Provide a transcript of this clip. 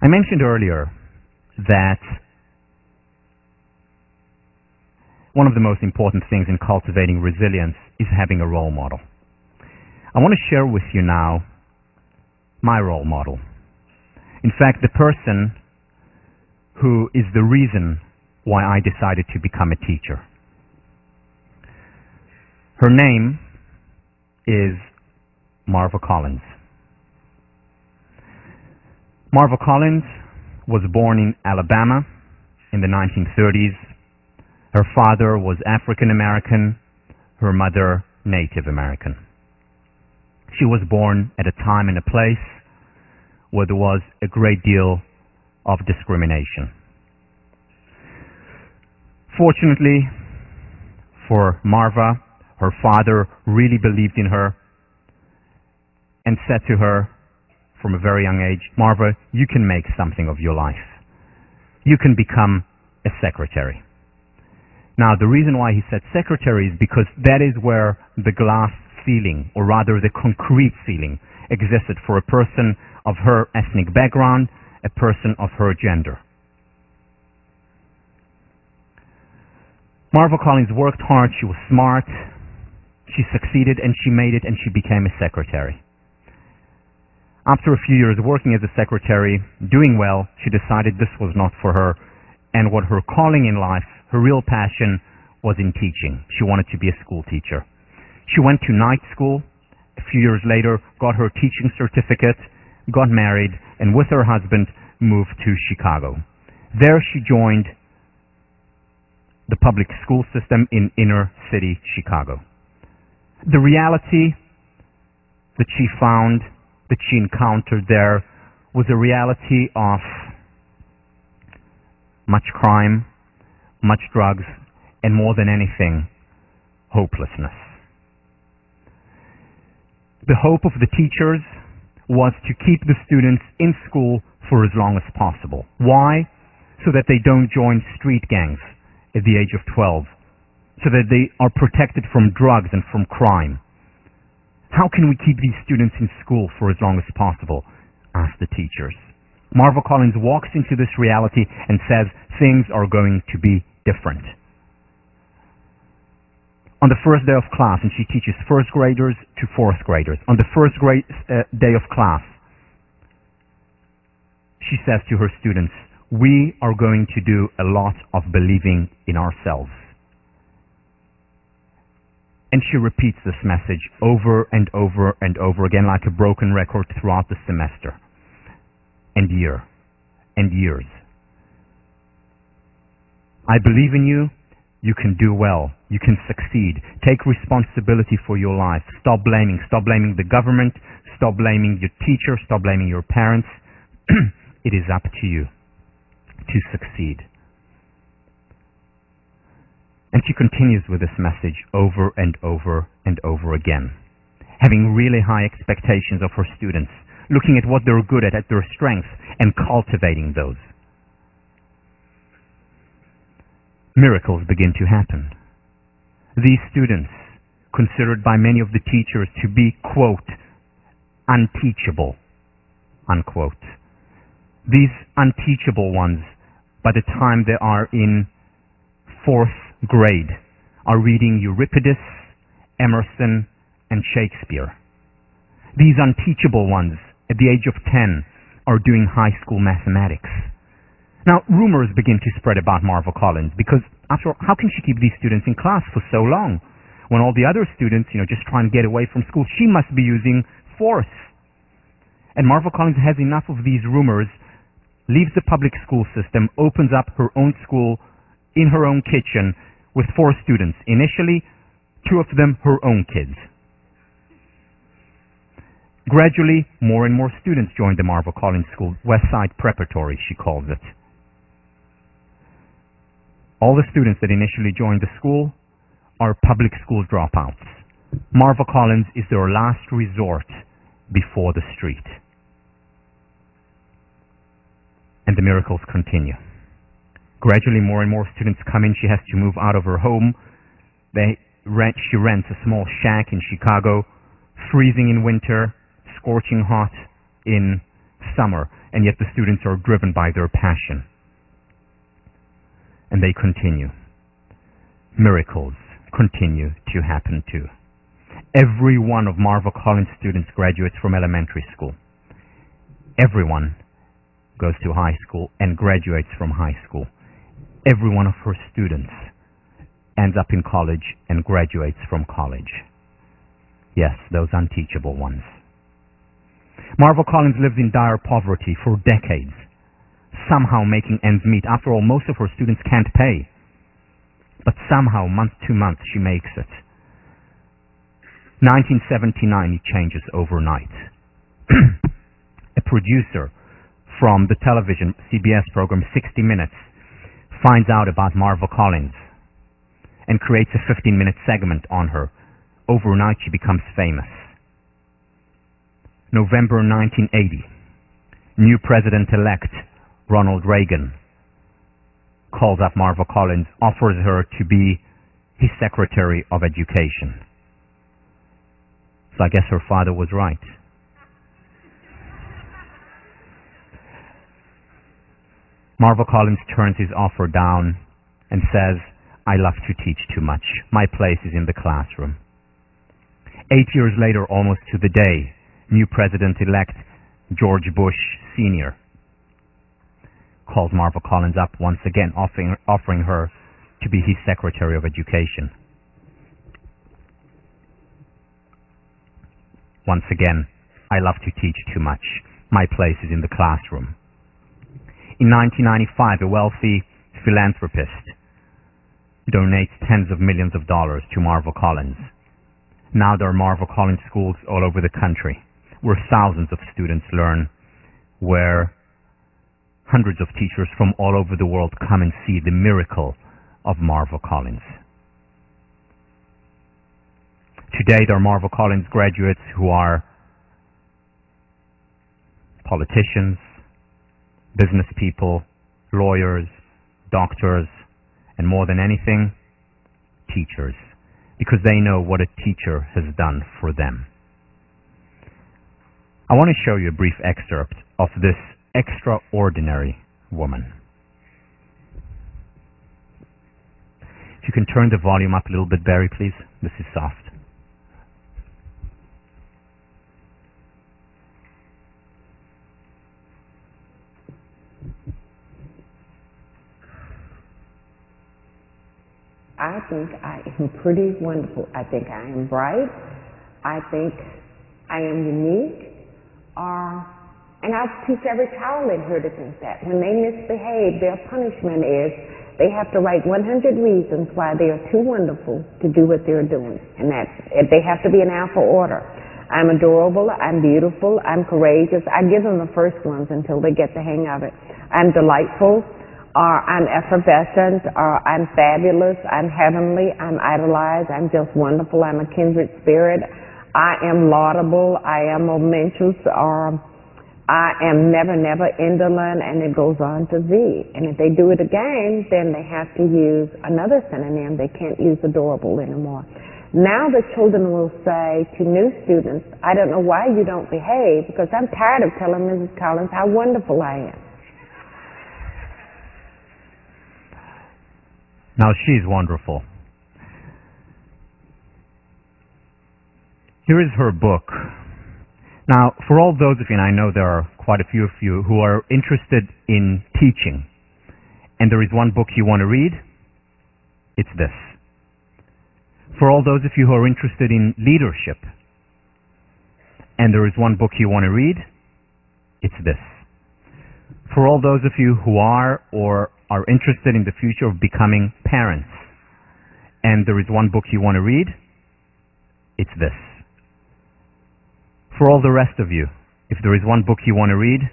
I mentioned earlier that one of the most important things in cultivating resilience is having a role model. I want to share with you now my role model. In fact, the person who is the reason why I decided to become a teacher. Her name is Marva Collins. Marva Collins was born in Alabama in the 1930s. Her father was African American, her mother Native American. She was born at a time and a place where there was a great deal of discrimination. Fortunately for Marva, her father really believed in her and said to her from a very young age, "Marva, you can make something of your life. You can become a secretary." Now, the reason why he said secretary is because that is where the glass ceiling, or rather the concrete ceiling, existed for a person of her ethnic background, a person of her gender. Marva Collins worked hard, she was smart, she succeeded, and she made it, and she became a secretary. After a few years working as a secretary, doing well, she decided this was not for her, and what her calling in life, her real passion, was in teaching. She wanted to be a school teacher. She went to night school. A few years later, got her teaching certificate, got married, and with her husband moved to Chicago. There she joined the public school system in inner city Chicago. The reality that she found, that she encountered there, was a reality of much crime, much drugs, and more than anything, hopelessness. The hope of the teachers was to keep the students in school for as long as possible. Why? So that they don't join street gangs at the age of 12, so that they are protected from drugs and from crime. How can we keep these students in school for as long as possible? Asked the teachers. Marva Collins walks into this reality and says things are going to be different. On the first day of class, and she teaches first graders to fourth graders, on the first day of class, she says to her students, "We are going to do a lot of believing in ourselves." And she repeats this message over and over and over again like a broken record throughout the semester and year and years. "I believe in you. You can do well. You can succeed. Take responsibility for your life. Stop blaming. Stop blaming the government. Stop blaming your teacher. Stop blaming your parents. It is up to you to succeed." And she continues with this message over and over and over again, having really high expectations of her students, looking at what they're good at their strengths, and cultivating those. Miracles begin to happen. These students, considered by many of the teachers to be, quote, unteachable, unquote. These unteachable ones, by the time they are in fourth grade, are reading Euripides, Emerson, and Shakespeare. These unteachable ones, at the age of 10, are doing high school mathematics. Now, rumors begin to spread about Marva Collins because, after all, how can she keep these students in class for so long? When all the other students, just try and get away from school, she must be using force. And Marva Collins has enough of these rumors, leaves the public school system, opens up her own school in her own kitchen with 4 students. Initially, 2 of them her own kids. Gradually, more and more students joined the Marva Collins School, Westside Preparatory, she calls it. All the students that initially joined the school are public school dropouts. Marva Collins is their last resort before the street. And the miracles continue. Gradually, more and more students come in. She has to move out of her home. She rents a small shack in Chicago, freezing in winter, scorching hot in summer, and yet the students are driven by their passion. And they continue. Miracles continue to happen too. Every one of Marva Collins' students graduates from elementary school. Everyone goes to high school and graduates from high school. Every one of her students ends up in college and graduates from college. Yes, those unteachable ones. Marva Collins lived in dire poverty for decades, somehow making ends meet. After all, most of her students can't pay. But somehow, month to month, she makes it. 1979, it changes overnight. A producer from the television CBS program 60 Minutes finds out about Marva Collins and creates a 15-minute segment on her. Overnight, she becomes famous. November 1980, new president-elect Ronald Reagan calls up Marva Collins, offers her to be his Secretary of Education. So I guess her father was right. Marva Collins turns his offer down and says, "I love to teach too much. My place is in the classroom." 8 years later, almost to the day, new president-elect George Bush Sr. calls Marva Collins up once again, offering her to be his Secretary of Education. Once again, "I love to teach too much. My place is in the classroom." In 1995, a wealthy philanthropist donates tens of millions of dollars to Marva Collins. Now there are Marva Collins schools all over the country, where thousands of students learn, where hundreds of teachers from all over the world come and see the miracle of Marva Collins. Today there are Marva Collins graduates who are politicians, business people, lawyers, doctors, and more than anything, teachers, because they know what a teacher has done for them. I want to show you a brief excerpt of this extraordinary woman. If you can turn the volume up a little bit, Barry, please. This is soft. I think I am pretty wonderful. I think I am bright. I think I am unique. And I teach every child in here to think that. When they misbehave, their punishment is they have to write 100 reasons why they are too wonderful to do what they're doing. And they have to be in alpha order. I'm adorable, I'm beautiful, I'm courageous. I give them the first ones until they get the hang of it. I'm delightful. I'm effervescent, I'm fabulous, I'm heavenly, I'm idolized, I'm just wonderful, I'm a kindred spirit, I am laudable, I am momentous, I am never, never indolent, and it goes on to Z. And if they do it again, then they have to use another synonym. They can't use adorable anymore. Now the children will say to new students, "I don't know why you don't behave, because I'm tired of telling Mrs. Collins how wonderful I am." Now she's wonderful. Here is her book. Now, for all those of you, and I know there are quite a few of you who are interested in teaching, and there is one book you want to read, it's this. For all those of you who are interested in leadership, and there is one book you want to read, it's this. For all those of you who are or are interested in the future of becoming parents, and there is one book you want to read, it's this. For all the rest of you, if there is one book you want to read,